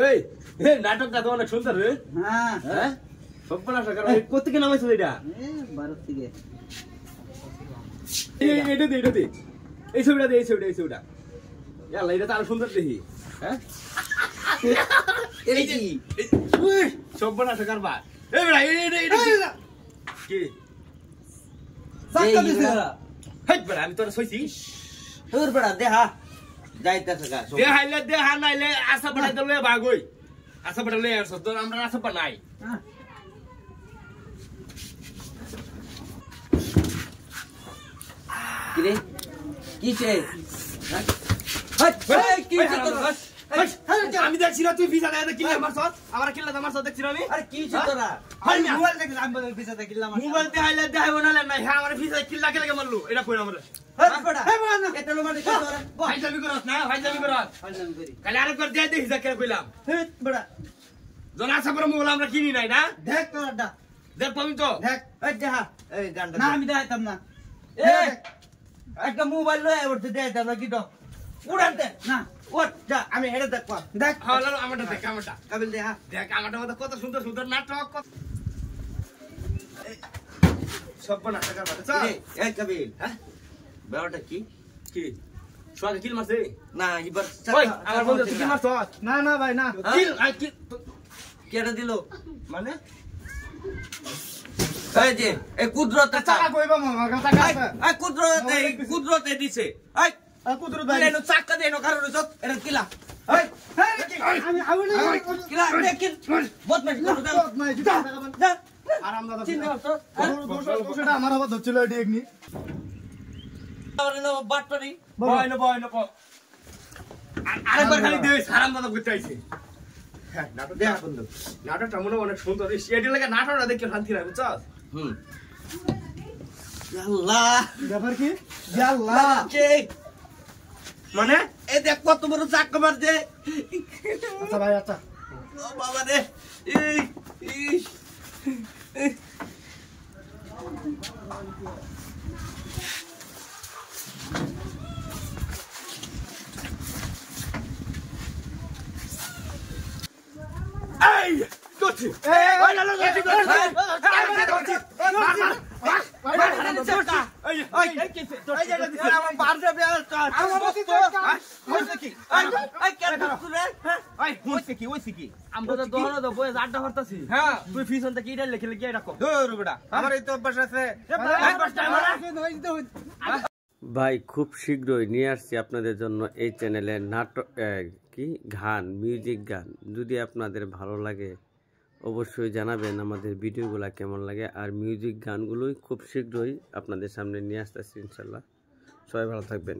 এই নাটকটা তো অনেক সুন্দর রে। হ্যাঁ হ্যাঁ সব্বানা সরকার কত থেকে নামাইছো এটা? ভারত থেকে। এটা দে এই ছবিটা ইয়াল্লা এটা তো আরো সুন্দর দেখি। হ্যাঁ এই কি সব্বানা সরকার বা এই বড়া এটা কি সাক্কা দিছে। হেই বড়া আমি তোরা সইছি তোর বড়া দেহা যাইতাছে গা। দেহা নাইলে আশা পড়াই দলে ভাগই আশা পড়ালে আর সত্য আমরা আশা পড় নাই। কি রে কিছে? আমি দেখছি না তুই ভিসা দেয় কিল্লা মারছ আমার কিল্লা মারছ দেখছি না আমি। আরে কি ছে তোরা? হাই না মোবাইল দেখে আমি বলে পিছাতে কিল্লা মার। মোবাইল দেখাইলে দেখাইবো না না হ্যাঁ আমার ভিসা কিল্লা কে মারলো এটা কই আমরা। হেই বড়া হেই বড়া না এটা লোমারে কই তোরা? ভাই যাবি করস না ভাই যাবি করস ফাইনাল করি। কালে আরেকবার দেই দেখি যা কে কইলাম। হেই বড়া জন আশা পড়া মোবাইল আমরা কিনি নাই না দেখ তোরটা দেখ পাবি তো দেখ। এই দেহা এই গান্ডা না আমি দেখাইতাম না। এই একটা মোবাইল লয়ে উঠতে দেখাইতাম না কি তো উড়ানতে না ওঠ যা আমি হেডে দেখ দেখ। হ্যাঁ লালো আমারটা দেখ আমারটা কাবিল দেহা দেখ আমারটা মতো কত সুন্দর সুন্দর নাটক সব না টাকা বাড়ছে। এই কাবিল হ্যাঁ বেড়াটা কি কি সোয়াকে কিল মারছে না এবার ওই আমার বন্ধু তুই কিল মারছ না না ভাই না কিল আই কি কেটে দিল মানে এই যে এই কুদরত টাকা কইবা মামা টাকা আছে এই কুদরত দিছে এই কুদরত ভাই এনো চাকা দেনো কারণ যত এটা কিলা এই আমি আউনি কিলা দেখিন বদমাইশ করো যা আরাম দাদা চিন্তা করছো দোষটা আমার আবার ধরছিল এটি একনি আরে না বাটপারি বয় না আরেকবার খালি দে আরাম দাদা করতে আইছে। হ্যাঁ নাটক দেখ বন্ধু নাটকটা মনে অনেক সুন্দর এটি লাগে নাটকটা দেখে শান্তি লাগে বুঝছস। আল্লাহ ব্যাপার কি আল্লাহ মানে এই দেখ কত বড় চাক্কা মারছে। আচ্ছা ভাই আচ্ছা ও বাবা রে এই গতি ওই লালো গতি ভাই খুব শীঘ্রই নিয়ে আসছি আপনাদের জন্য এই চ্যানেলে নাটক কি গান মিউজিক গান। যদি আপনাদের ভালো লাগে অবশ্যই জানাবেন আমাদের ভিডিওগুলো কেমন লাগে। আর মিউজিক গানগুলোই খুব শীঘ্রই আপনাদের সামনে নিয়ে আসতেছি ইনশাল্লাহ। সবাই ভালো থাকবেন।